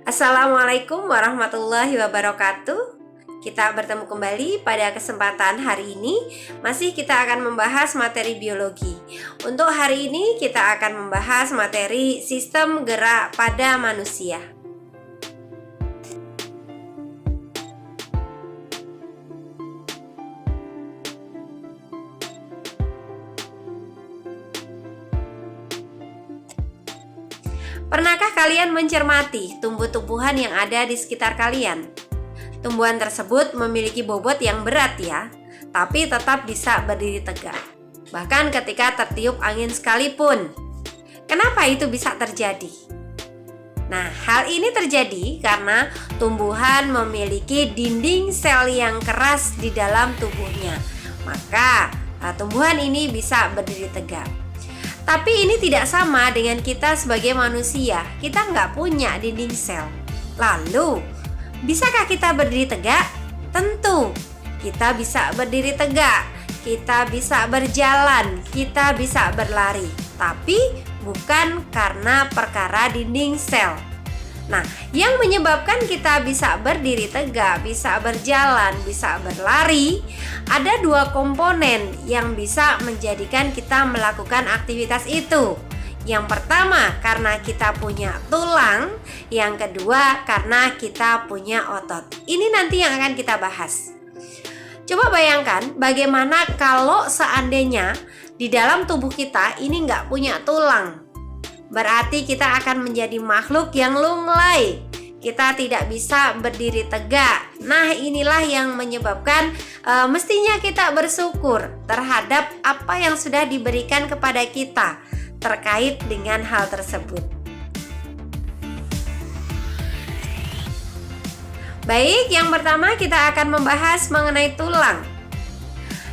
Assalamualaikum warahmatullahi wabarakatuh. Kita bertemu kembali pada kesempatan hari ini. Masih kita akan membahas materi biologi. Untuk hari ini kita akan membahas materi sistem gerak pada manusia. Pernahkah kalian mencermati tumbuh-tumbuhan yang ada di sekitar kalian? Tumbuhan tersebut memiliki bobot yang berat ya, tapi tetap bisa berdiri tegak. Bahkan ketika tertiup angin sekalipun. Kenapa itu bisa terjadi? Nah, hal ini terjadi karena tumbuhan memiliki dinding sel yang keras di dalam tubuhnya. Maka, tumbuhan ini bisa berdiri tegak. Tapi ini tidak sama dengan kita sebagai manusia. Kita nggak punya dinding sel. Lalu, bisakah kita berdiri tegak? Tentu, kita bisa berdiri tegak. Kita bisa berjalan, kita bisa berlari. Tapi bukan karena perkara dinding sel. Nah, yang menyebabkan kita bisa berdiri tegak, bisa berjalan, bisa berlari, ada dua komponen yang bisa menjadikan kita melakukan aktivitas itu. Yang pertama, karena kita punya tulang. Yang kedua, karena kita punya otot. Ini nanti yang akan kita bahas. Coba bayangkan bagaimana kalau seandainya di dalam tubuh kita ini nggak punya tulang. Berarti kita akan menjadi makhluk yang lunglai. Kita tidak bisa berdiri tegak. Nah, inilah yang menyebabkan mestinya kita bersyukur terhadap apa yang sudah diberikan kepada kita terkait dengan hal tersebut. Baik, yang pertama kita akan membahas mengenai tulang.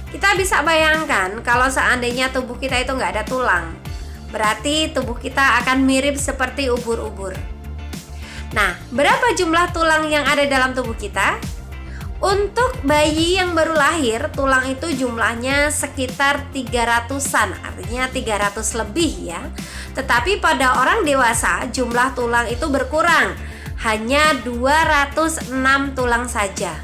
Kita bisa bayangkan kalau seandainya tubuh kita itu nggak ada tulang, berarti tubuh kita akan mirip seperti ubur-ubur. Nah, berapa jumlah tulang yang ada dalam tubuh kita? Untuk bayi yang baru lahir, tulang itu jumlahnya sekitar 300-an, artinya 300 lebih ya. Tetapi pada orang dewasa, jumlah tulang itu berkurang, hanya 206 tulang saja.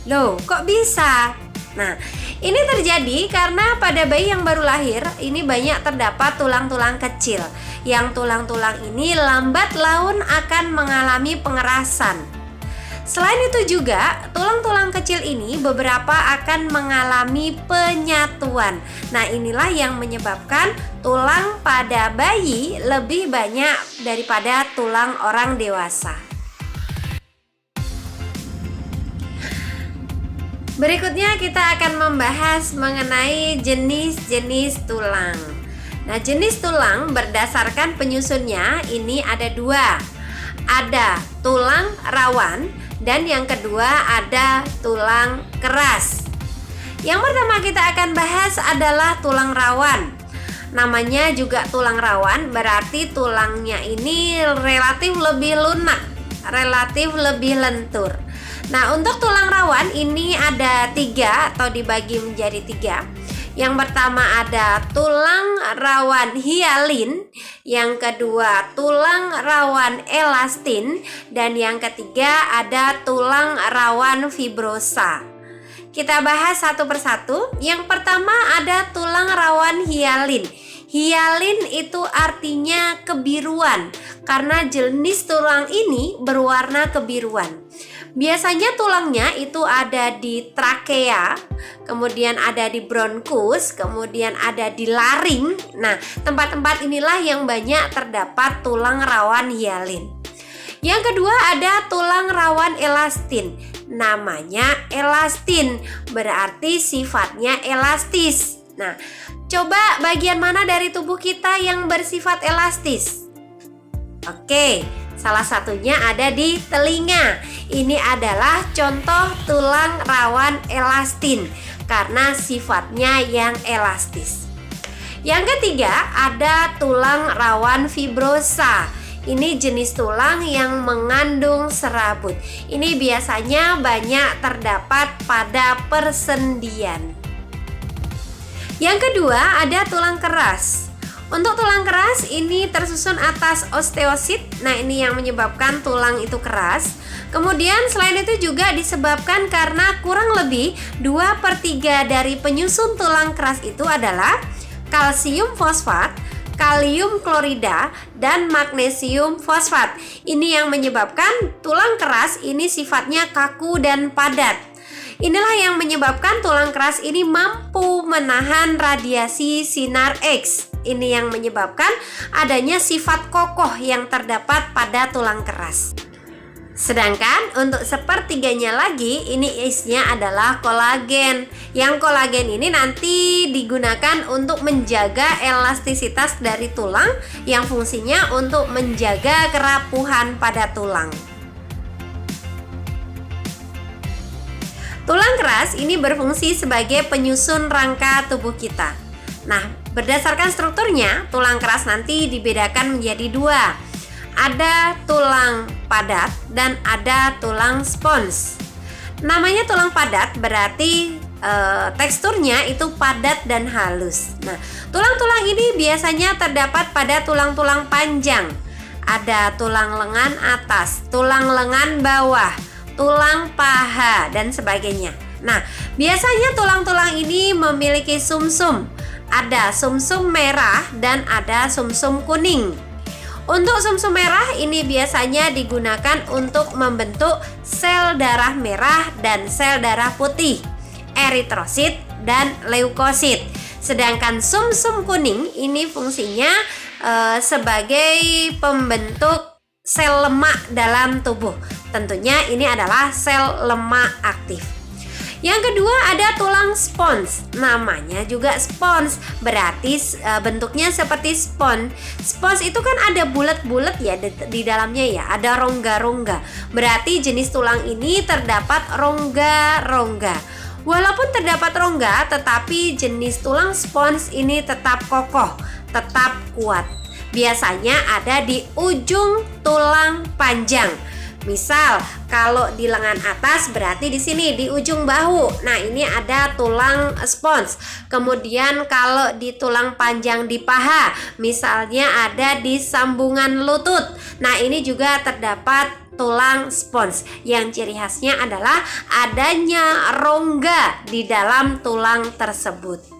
Loh, kok bisa? Nah, ini terjadi karena pada bayi yang baru lahir ini banyak terdapat tulang-tulang kecil. Yang tulang-tulang ini lambat laun akan mengalami pengerasan. Selain itu juga, tulang-tulang kecil ini beberapa akan mengalami penyatuan. Nah, inilah yang menyebabkan tulang pada bayi lebih banyak daripada tulang orang dewasa. Berikutnya kita akan membahas mengenai jenis-jenis tulang. Nah, jenis tulang berdasarkan penyusunnya ini ada dua. Ada tulang rawan dan yang kedua ada tulang keras. Yang pertama kita akan bahas adalah tulang rawan. Namanya juga tulang rawan, berarti tulangnya ini relatif lebih lunak, relatif lebih lentur. Nah, untuk tulang rawan ini ada 3 atau dibagi menjadi 3. Yang pertama ada tulang rawan hialin, yang kedua tulang rawan elastin, dan yang ketiga ada tulang rawan fibrosa. Kita bahas satu persatu. Yang pertama ada tulang rawan hialin. Hialin itu artinya kebiruan, karena jenis tulang ini berwarna kebiruan. Biasanya tulangnya itu ada di trakea, kemudian ada di bronkus, kemudian ada di laring. Nah, tempat-tempat inilah yang banyak terdapat tulang rawan hialin. Yang kedua ada tulang rawan elastin. Namanya elastin, berarti sifatnya elastis. Nah, coba bagian mana dari tubuh kita yang bersifat elastis? Oke, salah satunya ada di telinga. Ini adalah contoh tulang rawan elastin karena sifatnya yang elastis. Yang ketiga ada tulang rawan fibrosa. Ini jenis tulang yang mengandung serabut. Ini biasanya banyak terdapat pada persendian. Yang kedua ada tulang keras. Untuk tulang keras ini tersusun atas osteosit. Nah, ini yang menyebabkan tulang itu keras. Kemudian selain itu juga disebabkan karena kurang lebih 2/3 dari penyusun tulang keras itu adalah kalsium fosfat, kalium klorida, dan magnesium fosfat. Ini yang menyebabkan tulang keras ini sifatnya kaku dan padat. Inilah yang menyebabkan tulang keras ini mampu menahan radiasi sinar X. Ini yang menyebabkan adanya sifat kokoh yang terdapat pada tulang keras. Sedangkan untuk sepertiganya lagi, ini isinya adalah kolagen. Yang kolagen ini nanti digunakan untuk menjaga elastisitas dari tulang, yang fungsinya untuk menjaga kerapuhan pada tulang. Tulang keras ini berfungsi sebagai penyusun rangka tubuh kita. Nah, berdasarkan strukturnya, tulang keras nanti dibedakan menjadi dua. Ada tulang padat dan ada tulang spons. Namanya tulang padat berarti teksturnya itu padat dan halus. Nah, tulang-tulang ini biasanya terdapat pada tulang-tulang panjang. Ada tulang lengan atas, tulang lengan bawah, tulang paha, dan sebagainya. Nah, biasanya tulang-tulang ini memiliki sumsum. Ada sumsum merah dan ada sumsum kuning. Untuk sumsum merah ini biasanya digunakan untuk membentuk sel darah merah dan sel darah putih, eritrosit dan leukosit. Sedangkan sumsum kuning ini fungsinya sebagai pembentuk sel lemak dalam tubuh. Tentunya ini adalah sel lemak aktif. Yang kedua ada tulang spons. Namanya juga spons, berarti bentuknya seperti spons. Spons itu kan ada bulat-bulat ya di dalamnya ya, ada rongga-rongga. Berarti jenis tulang ini terdapat rongga-rongga. Walaupun terdapat rongga, tetapi jenis tulang spons ini tetap kokoh, tetap kuat. Biasanya ada di ujung tulang panjang. Misal kalau di lengan atas berarti di sini di ujung bahu. Nah, ini ada tulang spons. Kemudian kalau di tulang panjang di paha, misalnya ada di sambungan lutut. Nah, ini juga terdapat tulang spons. Yang ciri khasnya adalah adanya rongga di dalam tulang tersebut.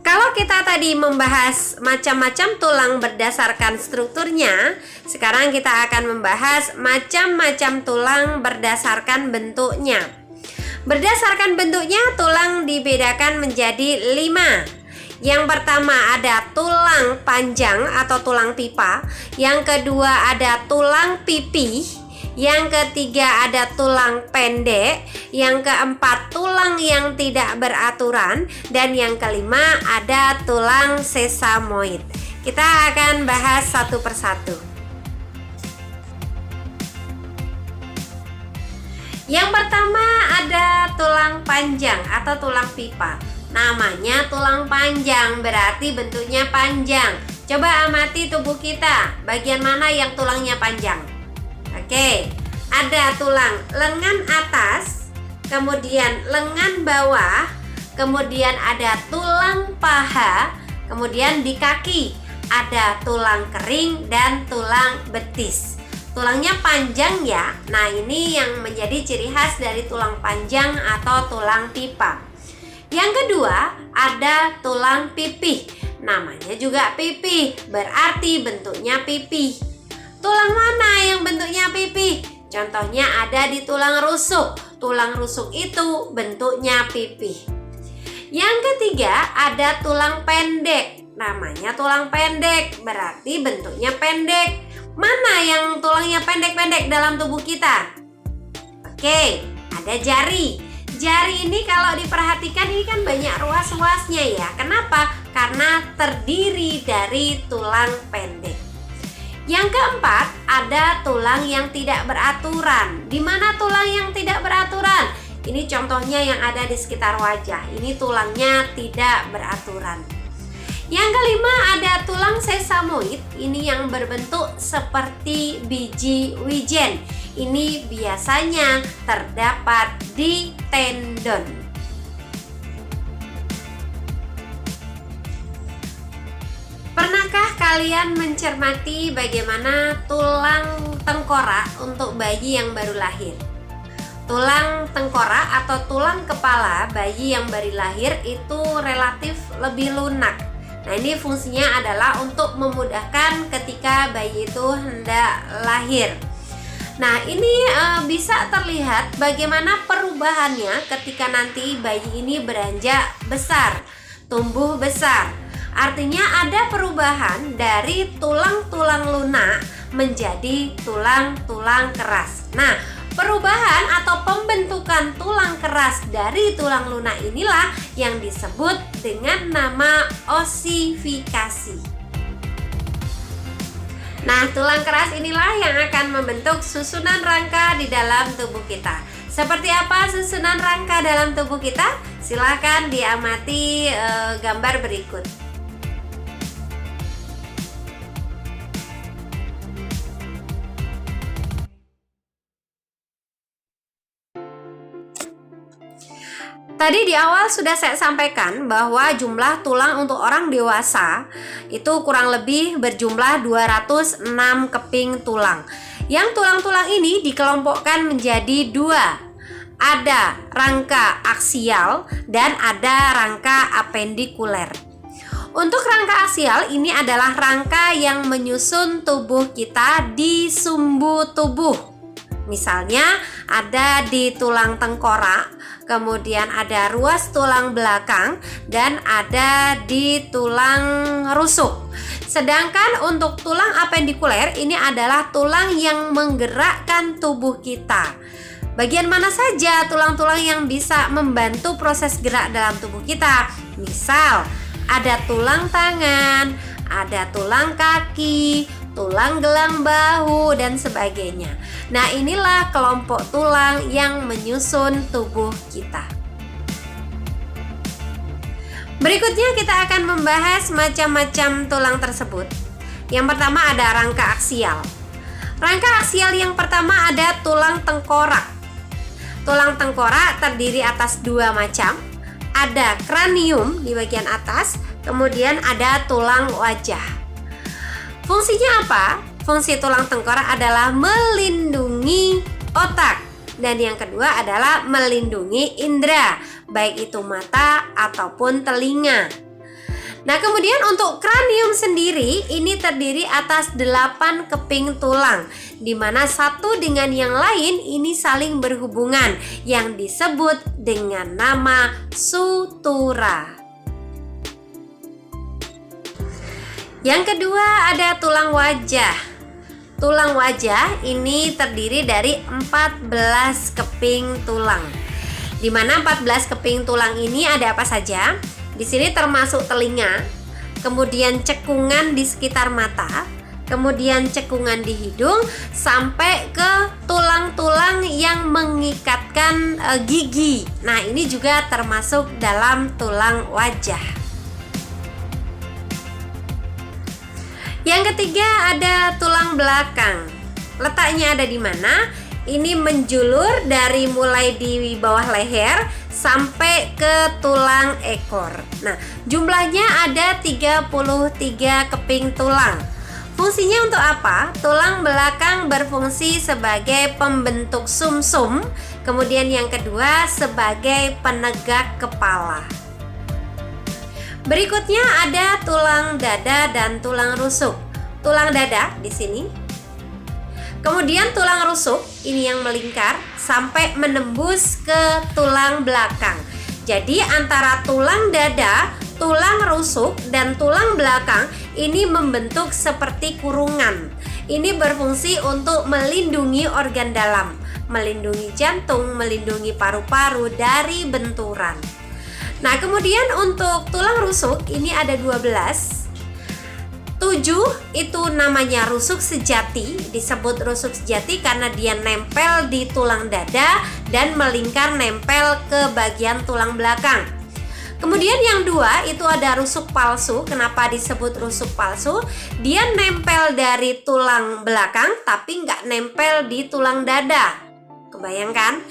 Kalau kita tadi membahas macam-macam tulang berdasarkan strukturnya, sekarang kita akan membahas macam-macam tulang berdasarkan bentuknya. Berdasarkan bentuknya, tulang dibedakan menjadi 5. Yang pertama ada tulang panjang atau tulang pipa. Yang kedua ada tulang pipih. Yang ketiga ada tulang pendek. Yang keempat tulang yang tidak beraturan. Dan yang kelima ada tulang sesamoid. Kita akan bahas satu persatu. Yang pertama ada tulang panjang atau tulang pipa. Namanya tulang panjang berarti bentuknya panjang. Coba amati tubuh kita, bagian mana yang tulangnya panjang? Oke, ada tulang lengan atas, kemudian lengan bawah, kemudian ada tulang paha, kemudian di kaki ada tulang kering dan tulang betis. Tulangnya panjang ya. Nah, ini yang menjadi ciri khas dari tulang panjang atau tulang pipa. Yang kedua ada tulang pipih. Namanya juga pipih, berarti bentuknya pipih. Tulang mana yang bentuknya pipih? Contohnya ada di tulang rusuk. Tulang rusuk itu bentuknya pipih. Yang ketiga ada tulang pendek. Namanya tulang pendek, berarti bentuknya pendek. Mana yang tulangnya pendek-pendek dalam tubuh kita? Oke, ada jari. Jari ini kalau diperhatikan ini kan banyak ruas-ruasnya ya. Kenapa? Karena terdiri dari tulang pendek. Yang keempat, ada tulang yang tidak beraturan. Di mana tulang yang tidak beraturan? Ini contohnya yang ada di sekitar wajah. Ini tulangnya tidak beraturan. Yang kelima ada tulang sesamoid. Ini yang berbentuk seperti biji wijen. Ini biasanya terdapat di tendon. kalian mencermati bagaimana tulang tengkorak untuk bayi yang baru lahir. Tulang tengkorak atau tulang kepala bayi yang baru lahir itu relatif lebih lunak. Nah, ini fungsinya adalah untuk memudahkan ketika bayi itu hendak lahir. Nah, ini bisa terlihat bagaimana perubahannya ketika nanti bayi ini beranjak besar, tumbuh besar. Artinya ada perubahan dari tulang-tulang lunak menjadi tulang-tulang keras. Nah, perubahan atau pembentukan tulang keras dari tulang lunak inilah yang disebut dengan nama osifikasi. Nah, tulang keras inilah yang akan membentuk susunan rangka di dalam tubuh kita. Seperti apa susunan rangka dalam tubuh kita? Silakan diamati gambar berikut. Tadi di awal sudah saya sampaikan bahwa jumlah tulang untuk orang dewasa itu kurang lebih berjumlah 206 keping tulang. Yang tulang-tulang ini dikelompokkan menjadi dua. Ada rangka aksial dan ada rangka apendikuler. Untuk rangka aksial ini adalah rangka yang menyusun tubuh kita di sumbu tubuh. Misalnya ada di tulang tengkorak, kemudian ada ruas tulang belakang, dan ada di tulang rusuk. Sedangkan untuk tulang apendikuler ini adalah tulang yang menggerakkan tubuh kita. Bagian mana saja tulang-tulang yang bisa membantu proses gerak dalam tubuh kita? Misal, ada tulang tangan, ada tulang kaki, tulang gelang bahu, dan sebagainya. Nah, inilah kelompok tulang yang menyusun tubuh kita. Berikutnya kita akan membahas macam-macam tulang tersebut. Yang pertama ada rangka aksial. Rangka aksial yang pertama ada tulang tengkorak. Tulang tengkorak terdiri atas dua macam. Ada kranium di bagian atas, kemudian ada tulang wajah. Fungsinya apa? Fungsi tulang tengkorak adalah melindungi otak. Dan yang kedua adalah melindungi indera, baik itu mata ataupun telinga. Nah, kemudian untuk kranium sendiri ini terdiri atas 8 keping tulang, di mana satu dengan yang lain ini saling berhubungan yang disebut dengan nama sutura. Yang kedua ada tulang wajah. Tulang wajah ini terdiri dari 14 keping tulang. Di mana 14 keping tulang ini ada apa saja? Di sini termasuk telinga, kemudian cekungan di sekitar mata, kemudian cekungan di hidung, sampai ke tulang-tulang yang mengikatkan gigi. Nah, ini juga termasuk dalam tulang wajah. Yang ketiga ada tulang belakang. Letaknya ada di mana? Ini menjulur dari mulai di bawah leher sampai ke tulang ekor. Nah, jumlahnya ada 33 keping tulang. Fungsinya untuk apa? Tulang belakang berfungsi sebagai pembentuk sumsum, kemudian yang kedua sebagai penegak kepala. Berikutnya ada tulang dada dan tulang rusuk. Tulang dada di sini. Kemudian tulang rusuk ini yang melingkar sampai menembus ke tulang belakang. Jadi antara tulang dada, tulang rusuk, dan tulang belakang ini membentuk seperti kurungan. Ini berfungsi untuk melindungi organ dalam, melindungi jantung, melindungi paru-paru dari benturan. Nah, kemudian untuk tulang rusuk ini ada 12. 7 itu namanya rusuk sejati, disebut rusuk sejati karena dia nempel di tulang dada dan melingkar nempel ke bagian tulang belakang. Kemudian yang 2 itu ada rusuk palsu. Kenapa disebut rusuk palsu? Dia nempel dari tulang belakang tapi nggak nempel di tulang dada. Kebayangkan?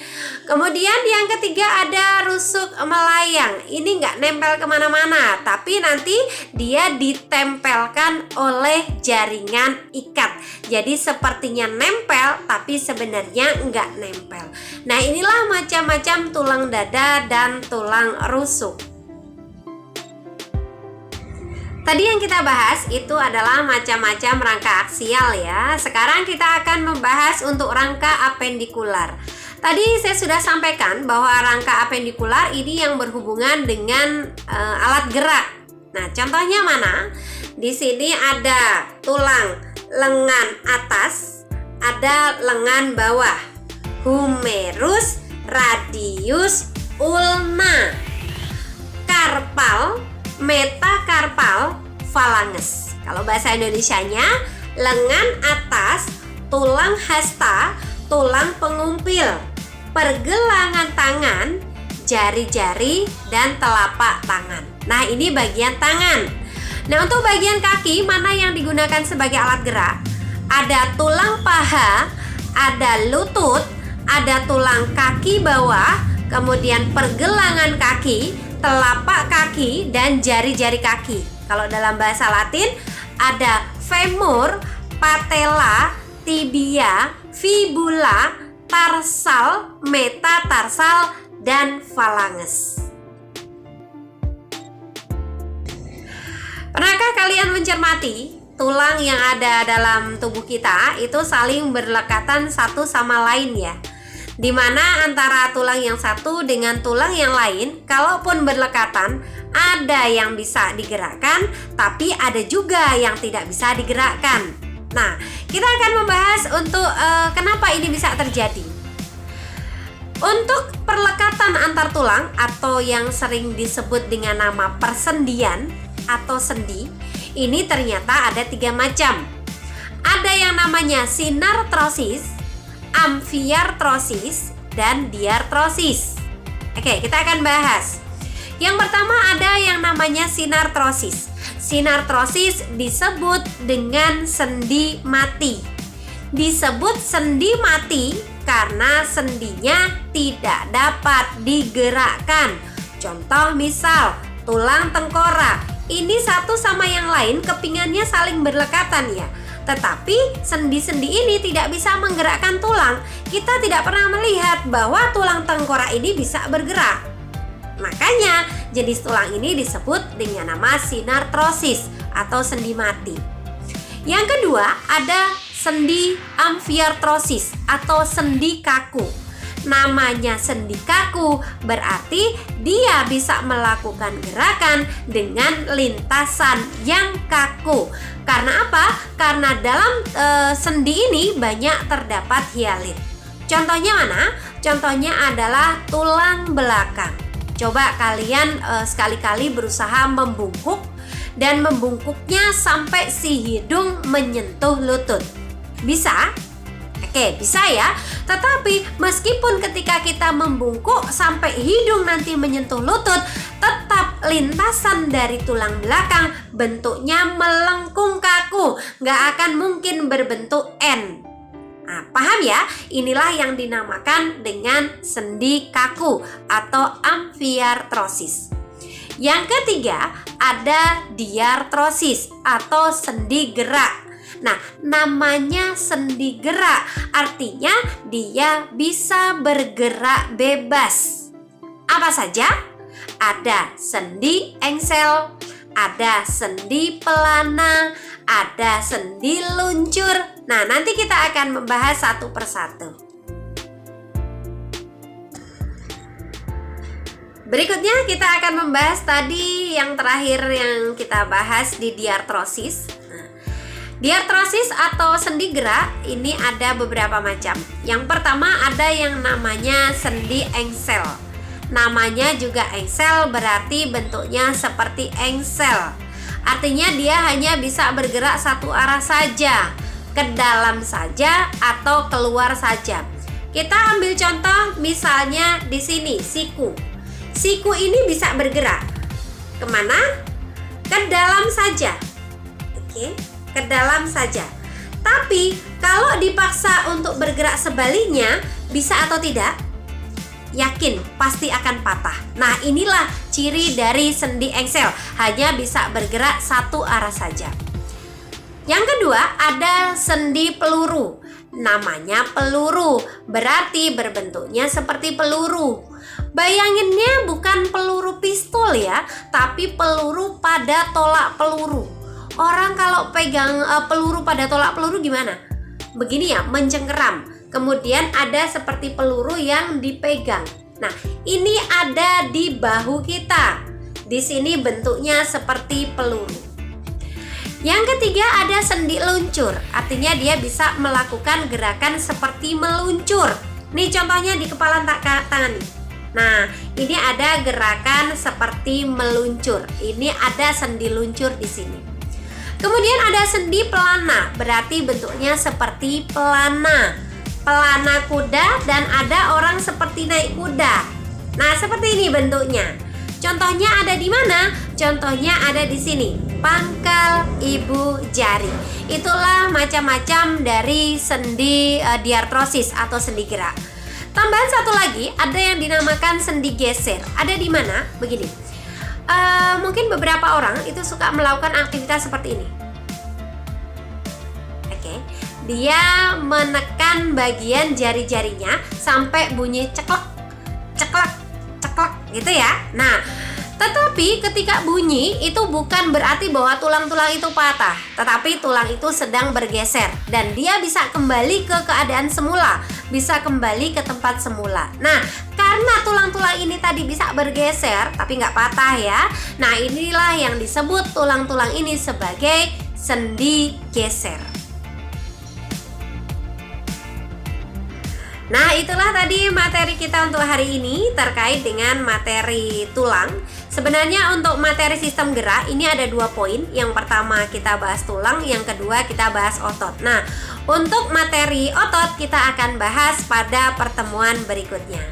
Kemudian yang ketiga ada rusuk melayang. Ini nggak nempel kemana-mana, tapi nanti dia ditempelkan oleh jaringan ikat. Jadi sepertinya nempel, tapi sebenarnya nggak nempel. Nah, inilah macam-macam tulang dada dan tulang rusuk. Tadi yang kita bahas itu adalah macam-macam rangka aksial ya. Sekarang kita akan membahas untuk rangka apendikular. Tadi saya sudah sampaikan bahwa rangka apendikular ini yang berhubungan dengan alat gerak. Nah, contohnya mana? Di sini ada tulang lengan atas, ada lengan bawah, humerus, radius, ulna, karpal, metakarpal, falanges. Kalau bahasa Indonesianya, lengan atas, tulang hasta, tulang pengumpil, pergelangan tangan, jari-jari, dan telapak tangan. Nah, ini bagian tangan. Nah, untuk bagian kaki, mana yang digunakan sebagai alat gerak? Ada tulang paha, ada lutut, ada tulang kaki bawah, kemudian pergelangan kaki, telapak kaki, dan jari-jari kaki. Kalau dalam bahasa Latin ada femur, patella, tibia, fibula, tarsal, metatarsal, dan falanges. Pernahkah kalian mencermati tulang yang ada dalam tubuh kita itu saling berdekatan satu sama lain ya? Di mana antara tulang yang satu dengan tulang yang lain, kalaupun berdekatan, ada yang bisa digerakkan, tapi ada juga yang tidak bisa digerakkan. Nah, kita akan membahas untuk kenapa ini bisa terjadi. Untuk perlekatan antar tulang atau yang sering disebut dengan nama persendian atau sendi, ini ternyata ada 3 macam. Ada yang namanya sinartrosis, amfiartrosis, dan diartrosis. Oke, kita akan bahas. Yang pertama ada yang namanya sinartrosis. Sinartrosis disebut dengan sendi mati. Disebut sendi mati karena sendinya tidak dapat digerakkan. Contoh misal tulang tengkorak. Ini satu sama yang lain kepingannya saling berdekatan ya. Tetapi sendi-sendi ini tidak bisa menggerakkan tulang. Kita tidak pernah melihat bahwa tulang tengkorak ini bisa bergerak. Makanya jenis tulang ini disebut dengan nama sinartrosis atau sendi mati. Yang kedua ada sendi amfiartrosis atau sendi kaku. Namanya sendi kaku berarti dia bisa melakukan gerakan dengan lintasan yang kaku. Karena apa? Karena dalam sendi ini banyak terdapat hialit. Contohnya mana? Contohnya adalah tulang belakang. Coba kalian sekali-kali berusaha membungkuk dan membungkuknya sampai si hidung menyentuh lutut. Bisa? Oke, bisa ya. Tetapi meskipun ketika kita membungkuk sampai hidung nanti menyentuh lutut, tetap lintasan dari tulang belakang bentuknya melengkung kaku, nggak akan mungkin berbentuk N. Nah, paham ya? Inilah yang dinamakan dengan sendi kaku atau amfiartrosis. Yang ketiga ada diartrosis atau sendi gerak. Nah, namanya sendi gerak artinya dia bisa bergerak bebas. Apa saja? Ada sendi engsel, ada sendi pelana, ada sendi luncur. Nah, nanti kita akan membahas satu persatu. Berikutnya kita akan membahas tadi yang terakhir yang kita bahas di diartrosis. Diartrosis atau sendi gerak ini ada beberapa macam. Yang pertama ada yang namanya sendi engsel. Namanya juga engsel berarti bentuknya seperti engsel. Artinya dia hanya bisa bergerak satu arah saja, ke dalam saja atau keluar saja. Kita ambil contoh misalnya di sini siku. Siku ini bisa bergerak kemana? Ke dalam saja. Oke. Ke dalam saja. Tapi kalau dipaksa untuk bergerak sebaliknya, bisa atau tidak? yakin pasti akan patah. Nah, inilah ciri dari sendi engsel, hanya bisa bergerak satu arah saja. Yang kedua, ada sendi peluru. Namanya peluru, berarti berbentuknya seperti peluru. Bayanginnya bukan peluru pistol ya, tapi peluru pada tolak peluru. Orang kalau pegang peluru pada tolak peluru gimana? Begini ya, mencengkeram. Kemudian ada seperti peluru yang dipegang. Nah, ini ada di bahu kita. Di sini bentuknya seperti peluru. Yang ketiga, ada sendi luncur. Artinya dia bisa melakukan gerakan seperti meluncur. Nih contohnya di kepala tangan nih. Nah, ini ada gerakan seperti meluncur. Ini ada sendi luncur di sini. Kemudian ada sendi pelana, berarti bentuknya seperti pelana. Pelana kuda, dan ada orang seperti naik kuda. Nah, seperti ini bentuknya. Contohnya ada di mana? Contohnya ada di sini, pangkal ibu jari. Itulah macam-macam dari sendi diartrosis atau sendi gerak. Tambahan satu lagi, ada yang dinamakan sendi geser. Ada di mana? Begini. Mungkin beberapa orang itu suka melakukan aktivitas seperti ini. Oke. Dia menekan bagian jari-jarinya sampai bunyi ceklek, ceklek, ceklek gitu ya. Nah, tetapi ketika bunyi itu bukan berarti bahwa tulang-tulang itu patah, tetapi tulang itu sedang bergeser dan dia bisa kembali ke keadaan semula, bisa kembali ke tempat semula. Nah, karena tulang-tulang ini tadi bisa bergeser tapi nggak patah ya. Nah, inilah yang disebut tulang-tulang ini sebagai sendi geser. Nah, itulah tadi materi kita untuk hari ini terkait dengan materi tulang. Sebenarnya untuk materi sistem gerak ini ada 2 poin. Yang pertama kita bahas tulang, yang kedua kita bahas otot. Nah, untuk materi otot kita akan bahas pada pertemuan berikutnya.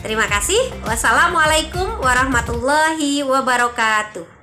Terima kasih. Wassalamualaikum warahmatullahi wabarakatuh.